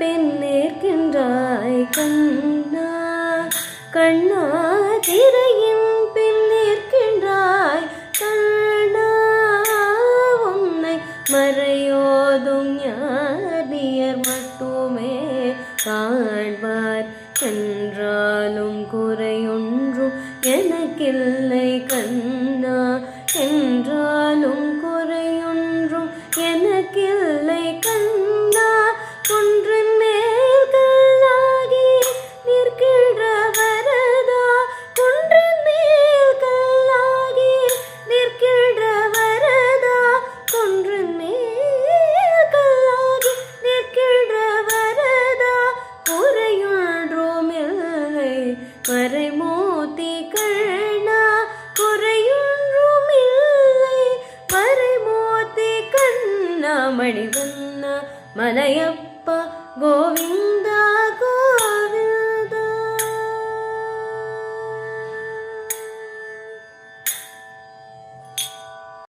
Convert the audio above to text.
பின் நிற்கின்றாய் கண்ணா கண்ணா திரையின் பின் நிற்கின்றாய் கண்ணா உன்னை மறையோதும் ஞானியர் மட்டுமே காண்பார் என்றாலும் குறையொன்றும் எனக்கில்லை கண்ணா என்றாலும் குறையொன்றும் எனக்கில்லை கண்ணா குன்றின் மேல் கல்லாகி நிற்கின்ற வரதா குன்றின் மேல் கல்லாகி நிற்கின்ற வரதா குன்றின் மேல் கல்லாகி நிற்கின்ற வரதா குறையொன்றும் இல்லை மறைமூர்த்தி கண்ணா குறையொன்றும் இல்லை மறைமூர்த்தி கண்ணா மணிவண்ணா மலையப்பா கோவி